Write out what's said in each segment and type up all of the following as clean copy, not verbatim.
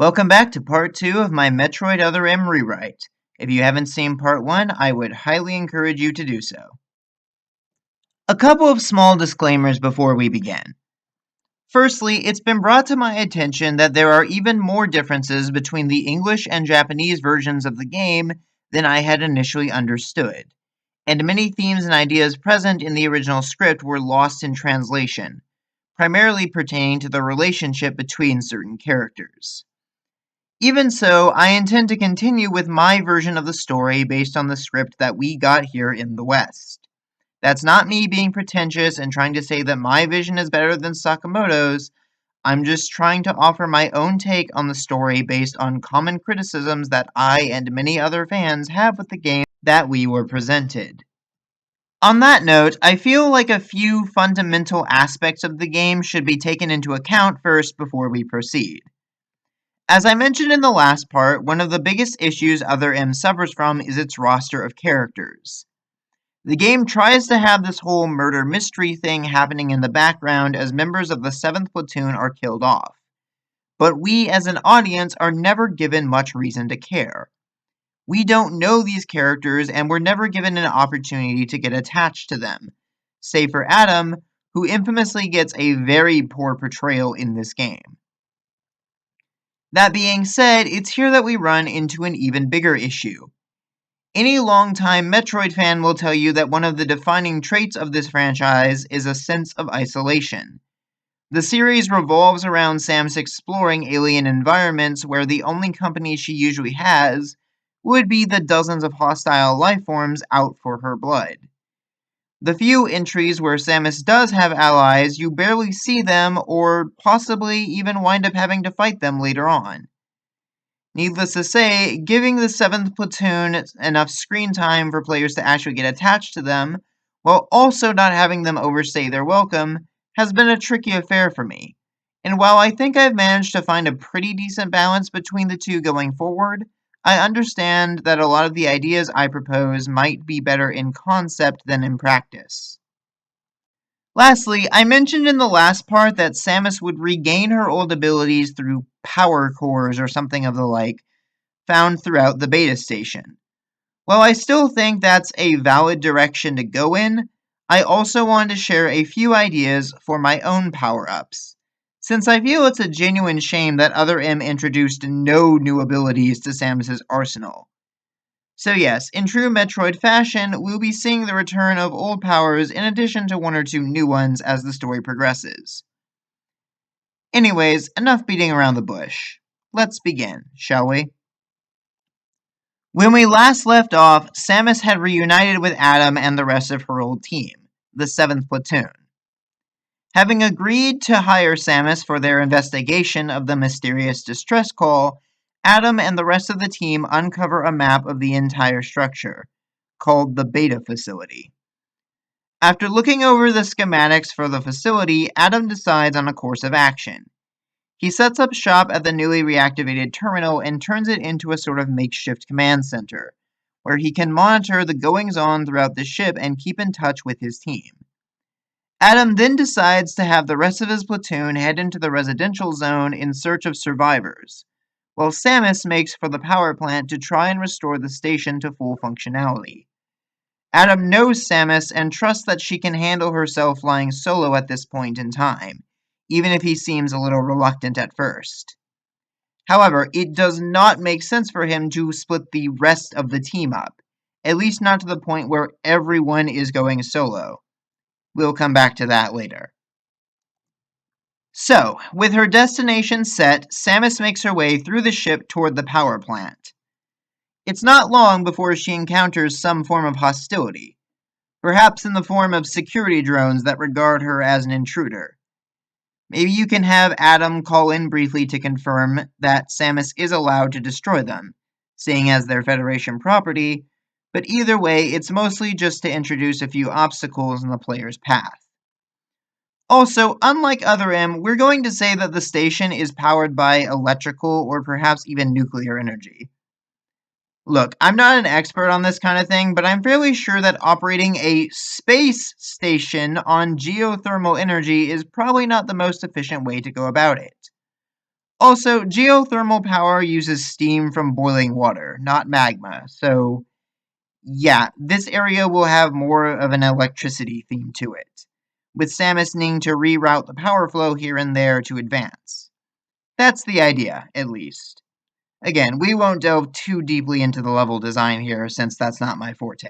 Welcome back to part 2 of my Metroid Other M rewrite. If you haven't seen part 1, I would highly encourage you to do so. A couple of small disclaimers before we begin. Firstly, it's been brought to my attention that there are even more differences between the English and Japanese versions of the game than I had initially understood, and many themes and ideas present in the original script were lost in translation, primarily pertaining to the relationship between certain characters. Even so, I intend to continue with my version of the story based on the script that we got here in the West. That's not me being pretentious and trying to say that my vision is better than Sakamoto's. I'm just trying to offer my own take on the story based on common criticisms that I and many other fans have with the game that we were presented. On that note, I feel like a few fundamental aspects of the game should be taken into account first before we proceed. As I mentioned in the last part, one of the biggest issues Other M suffers from is its roster of characters. The game tries to have this whole murder mystery thing happening in the background as members of the 7th Platoon are killed off. But we as an audience are never given much reason to care. We don't know these characters and we're never given an opportunity to get attached to them, save for Adam, who infamously gets a very poor portrayal in this game. That being said, it's here that we run into an even bigger issue. Any longtime Metroid fan will tell you that one of the defining traits of this franchise is a sense of isolation. The series revolves around Samus exploring alien environments where the only company she usually has would be the dozens of hostile life forms out for her blood. The few entries where Samus does have allies, you barely see them or possibly even wind up having to fight them later on. Needless to say, giving the 7th Platoon enough screen time for players to actually get attached to them, while also not having them overstay their welcome, has been a tricky affair for me. And while I think I've managed to find a pretty decent balance between the two going forward, I understand that a lot of the ideas I propose might be better in concept than in practice. Lastly, I mentioned in the last part that Samus would regain her old abilities through power cores or something of the like, found throughout the beta station. While I still think that's a valid direction to go in, I also wanted to share a few ideas for my own power-ups, since I feel it's a genuine shame that Other M introduced no new abilities to Samus's arsenal. So yes, in true Metroid fashion, we'll be seeing the return of old powers in addition to one or two new ones as the story progresses. Anyways, enough beating around the bush. Let's begin, shall we? When we last left off, Samus had reunited with Adam and the rest of her old team, the 7th Platoon. Having agreed to hire Samus for their investigation of the mysterious distress call, Adam and the rest of the team uncover a map of the entire structure, called the Beta Facility. After looking over the schematics for the facility, Adam decides on a course of action. He sets up shop at the newly reactivated terminal and turns it into a sort of makeshift command center, where he can monitor the goings-on throughout the ship and keep in touch with his team. Adam then decides to have the rest of his platoon head into the residential zone in search of survivors, while Samus makes for the power plant to try and restore the station to full functionality. Adam knows Samus and trusts that she can handle herself flying solo at this point in time, even if he seems a little reluctant at first. However, it does not make sense for him to split the rest of the team up, at least not to the point where everyone is going solo. We'll come back to that later. So, with her destination set, Samus makes her way through the ship toward the power plant. It's not long before she encounters some form of hostility, perhaps in the form of security drones that regard her as an intruder. Maybe you can have Adam call in briefly to confirm that Samus is allowed to destroy them, seeing as they're Federation property, but either way, it's mostly just to introduce a few obstacles in the player's path. Also, unlike Other M, we're going to say that the station is powered by electrical or perhaps even nuclear energy. Look, I'm not an expert on this kind of thing, but I'm fairly sure that operating a space station on geothermal energy is probably not the most efficient way to go about it. Also, geothermal power uses steam from boiling water, not magma, so yeah, this area will have more of an electricity theme to it, with Samus needing to reroute the power flow here and there to advance. That's the idea, at least. Again, we won't delve too deeply into the level design here since that's not my forte.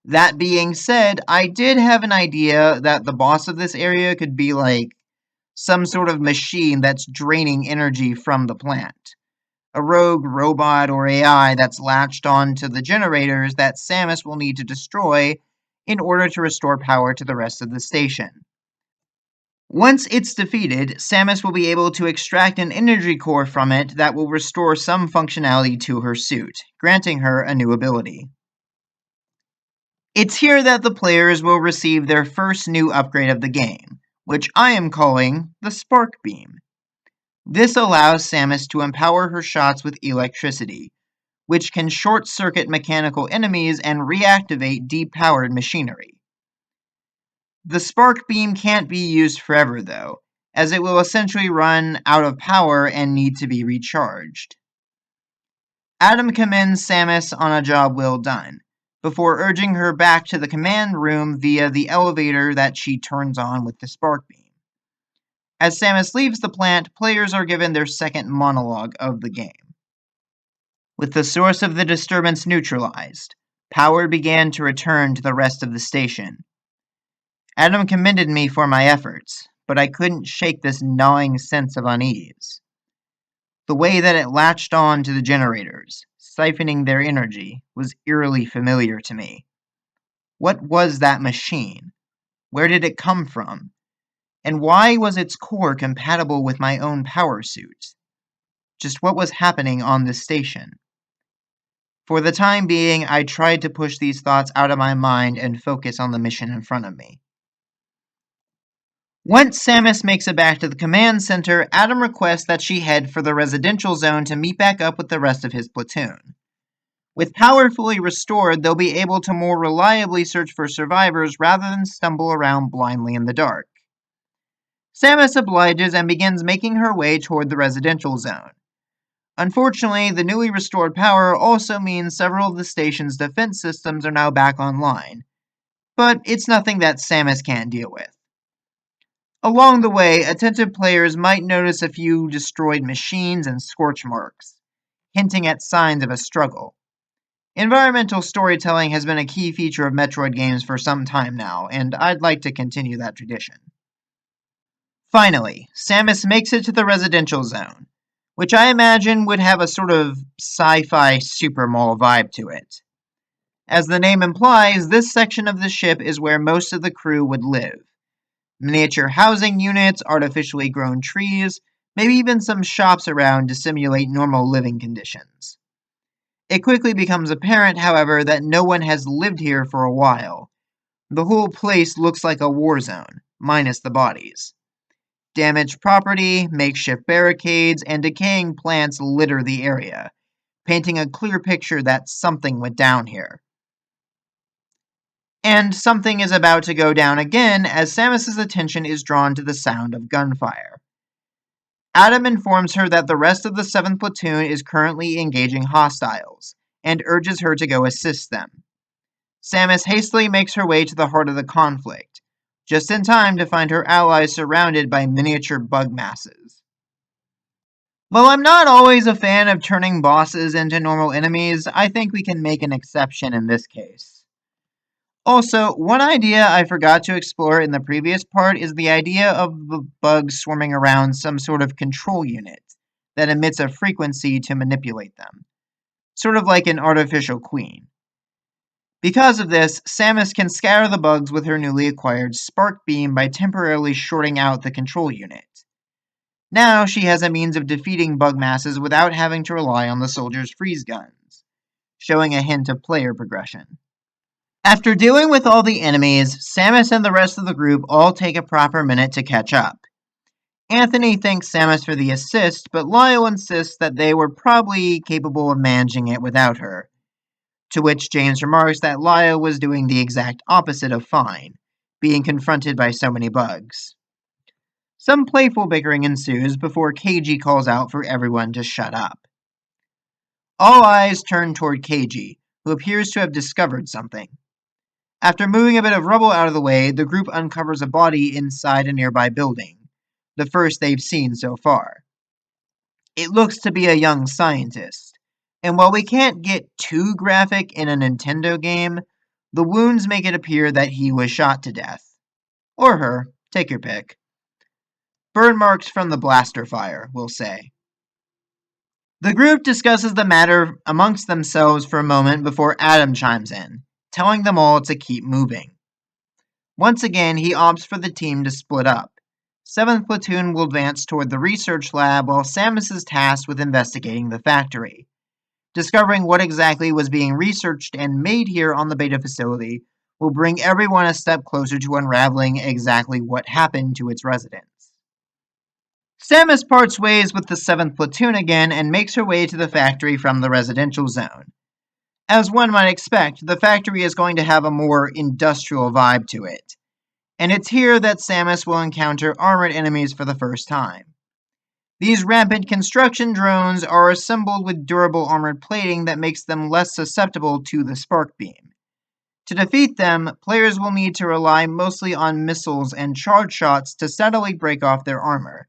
That being said, I did have an idea that the boss of this area could be like some sort of machine that's draining energy from the plant. A rogue robot or AI that's latched on to the generators that Samus will need to destroy in order to restore power to the rest of the station. Once it's defeated, Samus will be able to extract an energy core from it that will restore some functionality to her suit, granting her a new ability. It's here that the players will receive their first new upgrade of the game, which I am calling the Spark Beam. This allows Samus to empower her shots with electricity, which can short-circuit mechanical enemies and reactivate depowered machinery. The Spark Beam can't be used forever, though, as it will essentially run out of power and need to be recharged. Adam commends Samus on a job well done, before urging her back to the command room via the elevator that she turns on with the Spark Beam. As Samus leaves the plant, players are given their second monologue of the game. With the source of the disturbance neutralized, power began to return to the rest of the station. Adam commended me for my efforts, but I couldn't shake this gnawing sense of unease. The way that it latched on to the generators, siphoning their energy, was eerily familiar to me. What was that machine? Where did it come from? And why was its core compatible with my own power suit? Just what was happening on this station? For the time being, I tried to push these thoughts out of my mind and focus on the mission in front of me. Once Samus makes it back to the command center, Adam requests that she head for the residential zone to meet back up with the rest of his platoon. With power fully restored, they'll be able to more reliably search for survivors rather than stumble around blindly in the dark. Samus obliges and begins making her way toward the residential zone. Unfortunately, the newly restored power also means several of the station's defense systems are now back online, but it's nothing that Samus can't deal with. Along the way, attentive players might notice a few destroyed machines and scorch marks, hinting at signs of a struggle. Environmental storytelling has been a key feature of Metroid games for some time now, and I'd like to continue that tradition. Finally, Samus makes it to the residential zone, which I imagine would have a sort of sci-fi super mall vibe to it. As the name implies, this section of the ship is where most of the crew would live. Miniature housing units, artificially grown trees, maybe even some shops around to simulate normal living conditions. It quickly becomes apparent, however, that no one has lived here for a while. The whole place looks like a war zone, minus the bodies. Damaged property, makeshift barricades, and decaying plants litter the area, painting a clear picture that something went down here. And something is about to go down again as Samus's attention is drawn to the sound of gunfire. Adam informs her that the rest of the 7th Platoon is currently engaging hostiles, and urges her to go assist them. Samus hastily makes her way to the heart of the conflict, just in time to find her allies surrounded by miniature bug masses. While I'm not always a fan of turning bosses into normal enemies, I think we can make an exception in this case. Also, one idea I forgot to explore in the previous part is the idea of the bugs swarming around some sort of control unit that emits a frequency to manipulate them, sort of like an artificial queen. Because of this, Samus can scatter the bugs with her newly acquired Spark Beam by temporarily shorting out the control unit. Now she has a means of defeating bug masses without having to rely on the soldiers' freeze guns, showing a hint of player progression. After dealing with all the enemies, Samus and the rest of the group all take a proper minute to catch up. Anthony thanks Samus for the assist, but Lyle insists that they were probably capable of managing it without her. To which James remarks that Lyle was doing the exact opposite of fine, being confronted by so many bugs. Some playful bickering ensues before KG calls out for everyone to shut up. All eyes turn toward KG, who appears to have discovered something. After moving a bit of rubble out of the way, the group uncovers a body inside a nearby building, the first they've seen so far. It looks to be a young scientist, and while we can't get too graphic in a Nintendo game, the wounds make it appear that he was shot to death. Or her, take your pick. Burn marks from the blaster fire, we'll say. The group discusses the matter amongst themselves for a moment before Adam chimes in, telling them all to keep moving. Once again, he opts for the team to split up. 7th Platoon will advance toward the research lab while Samus is tasked with investigating the factory. Discovering what exactly was being researched and made here on the beta facility will bring everyone a step closer to unraveling exactly what happened to its residents. Samus parts ways with the 7th Platoon again and makes her way to the factory from the residential zone. As one might expect, the factory is going to have a more industrial vibe to it, and it's here that Samus will encounter armored enemies for the first time. These rampant construction drones are assembled with durable armored plating that makes them less susceptible to the spark beam. To defeat them, players will need to rely mostly on missiles and charge shots to steadily break off their armor,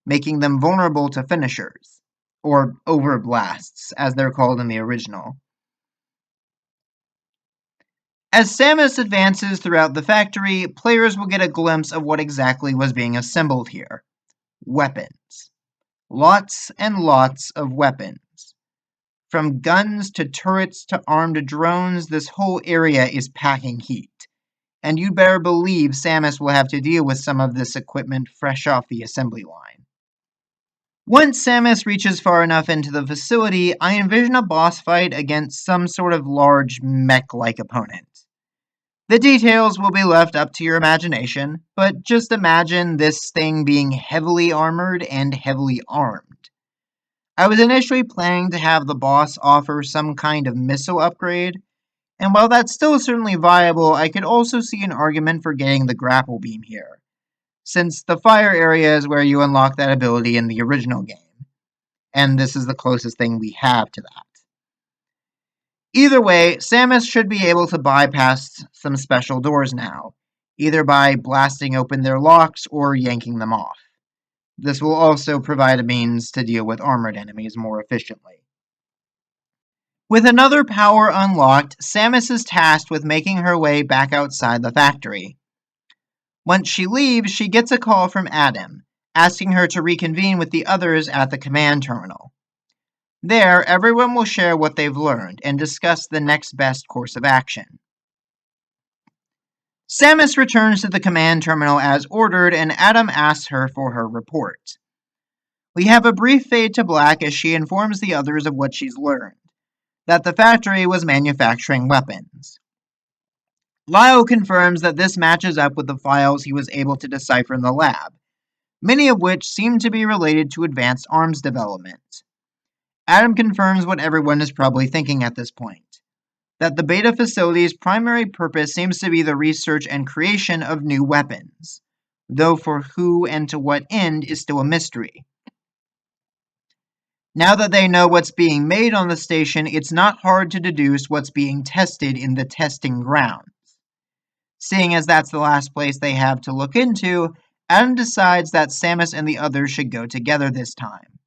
making them vulnerable to finishers, or overblasts, as they're called in the original. As Samus advances throughout the factory, players will get a glimpse of what exactly was being assembled here. Weapons. Lots and lots of weapons. From guns to turrets to armed drones, this whole area is packing heat. And you'd better believe Samus will have to deal with some of this equipment fresh off the assembly line. Once Samus reaches far enough into the facility, I envision a boss fight against some sort of large mech-like opponent. The details will be left up to your imagination, but just imagine this thing being heavily armored and heavily armed. I was initially planning to have the boss offer some kind of missile upgrade, and while that's still certainly viable, I could also see an argument for getting the grapple beam here, since the fire area is where you unlock that ability in the original game, and this is the closest thing we have to that. Either way, Samus should be able to bypass some special doors now, either by blasting open their locks or yanking them off. This will also provide a means to deal with armored enemies more efficiently. With another power unlocked, Samus is tasked with making her way back outside the factory. Once she leaves, she gets a call from Adam, asking her to reconvene with the others at the command terminal. There, everyone will share what they've learned and discuss the next best course of action. Samus returns to the command terminal as ordered, and Adam asks her for her report. We have a brief fade to black as she informs the others of what she's learned, that the factory was manufacturing weapons. Lyle confirms that this matches up with the files he was able to decipher in the lab, many of which seem to be related to advanced arms development. Adam confirms what everyone is probably thinking at this point, that the beta facility's primary purpose seems to be the research and creation of new weapons, though for who and to what end is still a mystery. Now that they know what's being made on the station, it's not hard to deduce what's being tested in the testing grounds. Seeing as that's the last place they have to look into, Adam decides that Samus and the others should go together this time.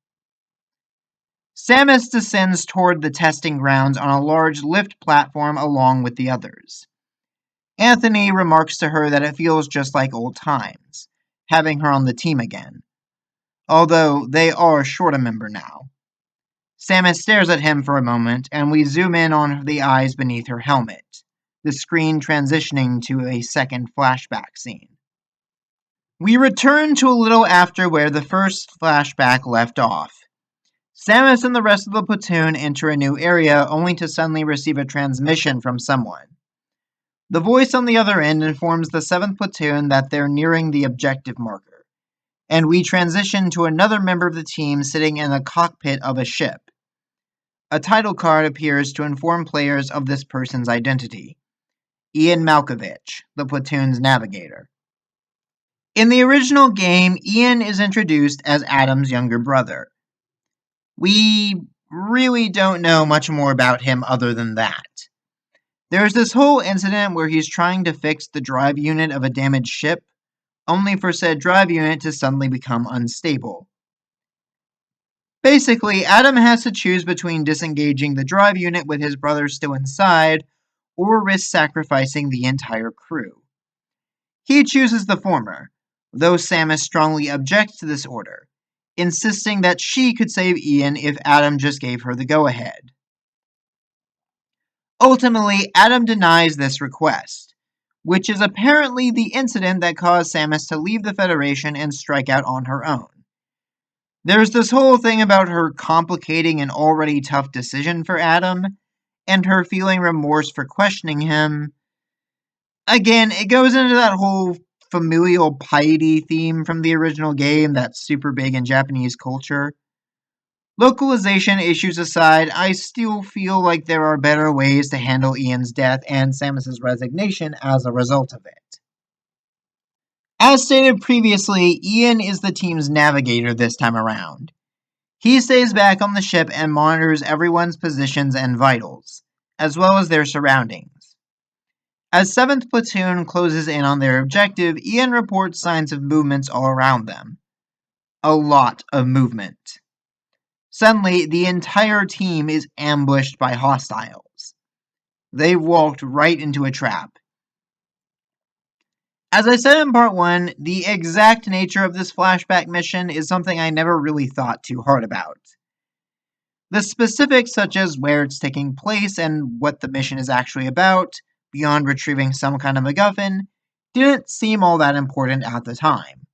Samus descends toward the testing grounds on a large lift platform along with the others. Anthony remarks to her that it feels just like old times, having her on the team again, although they are short a member now. Samus stares at him for a moment, and we zoom in on the eyes beneath her helmet, the screen transitioning to a second flashback scene. We return to a little after where the first flashback left off. Samus and the rest of the platoon enter a new area only to suddenly receive a transmission from someone. The voice on the other end informs the 7th Platoon that they're nearing the objective marker, and we transition to another member of the team sitting in the cockpit of a ship. A title card appears to inform players of this person's identity. Ian Malkovich, the platoon's navigator. In the original game, Ian is introduced as Adam's younger brother. We really don't know much more about him other than that. There's this whole incident where he's trying to fix the drive unit of a damaged ship, only for said drive unit to suddenly become unstable. Basically, Adam has to choose between disengaging the drive unit with his brother still inside, or risk sacrificing the entire crew. He chooses the former, though Samus strongly objects to this order, insisting that she could save Ian if Adam just gave her the go-ahead. Ultimately, Adam denies this request, which is apparently the incident that caused Samus to leave the Federation and strike out on her own. There's this whole thing about her complicating an already tough decision for Adam, and her feeling remorse for questioning him. Again, it goes into that whole familial piety theme from the original game that's super big in Japanese culture. Localization issues aside, I still feel like there are better ways to handle Ian's death and Samus's resignation as a result of it. As stated previously, Ian is the team's navigator this time around. He stays back on the ship and monitors everyone's positions and vitals, as well as their surroundings. As 7th Platoon closes in on their objective, Ian reports signs of movements all around them. A lot of movement. Suddenly, the entire team is ambushed by hostiles. They've walked right into a trap. As I said in part 1, the exact nature of this flashback mission is something I never really thought too hard about. The specifics, such as where it's taking place and what the mission is actually about, beyond retrieving some kind of MacGuffin, didn't seem all that important at the time.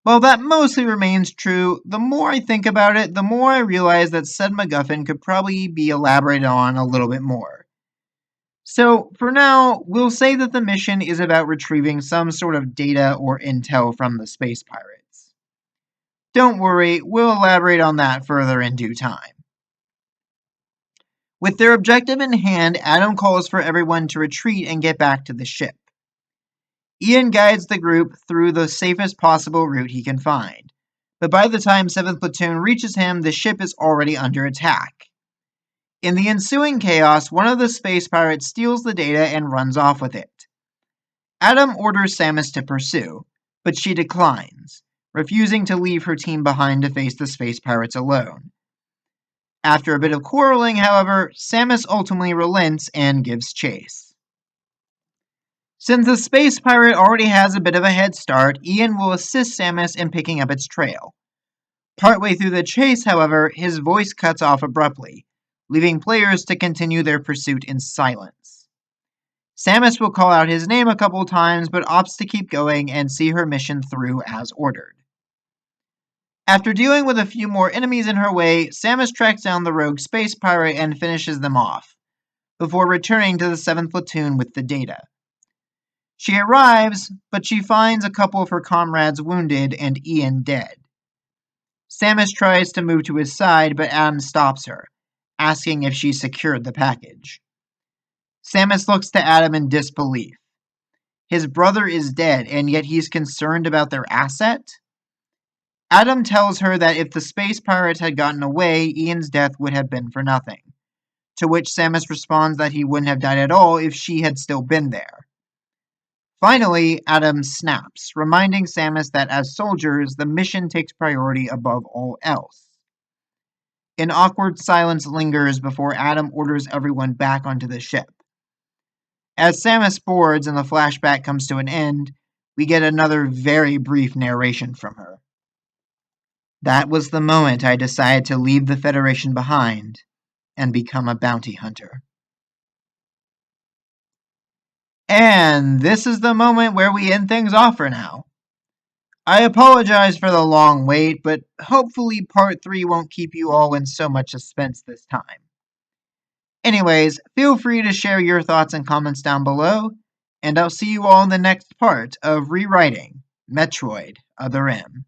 While that mostly remains true, the more I think about it, the more I realize that said MacGuffin could probably be elaborated on a little bit more. So, for now, we'll say that the mission is about retrieving some sort of data or intel from the space pirates. Don't worry, we'll elaborate on that further in due time. With their objective in hand, Adam calls for everyone to retreat and get back to the ship. Ian guides the group through the safest possible route he can find, but by the time 7th Platoon reaches him, the ship is already under attack. In the ensuing chaos, one of the space pirates steals the data and runs off with it. Adam orders Samus to pursue, but she declines, refusing to leave her team behind to face the space pirates alone. After a bit of quarreling, however, Samus ultimately relents and gives chase. Since the space pirate already has a bit of a head start, Ian will assist Samus in picking up its trail. Partway through the chase, however, his voice cuts off abruptly, leaving players to continue their pursuit in silence. Samus will call out his name a couple times, but opts to keep going and see her mission through as ordered. After dealing with a few more enemies in her way, Samus tracks down the rogue space pirate and finishes them off, before returning to the 7th Platoon with the data. She arrives, but she finds a couple of her comrades wounded and Ian dead. Samus tries to move to his side, but Adam stops her, asking if she secured the package. Samus looks to Adam in disbelief. His brother is dead, and yet he's concerned about their asset? Adam tells her that if the space pirates had gotten away, Ian's death would have been for nothing, to which Samus responds that he wouldn't have died at all if she had still been there. Finally, Adam snaps, reminding Samus that as soldiers, the mission takes priority above all else. An awkward silence lingers before Adam orders everyone back onto the ship. As Samus boards and the flashback comes to an end, we get another very brief narration from her. That was the moment I decided to leave the Federation behind and become a bounty hunter. And this is the moment where we end things off for now. I apologize for the long wait, but hopefully part 3 won't keep you all in so much suspense this time. Anyways, feel free to share your thoughts and comments down below, and I'll see you all in the next part of rewriting Metroid Other M.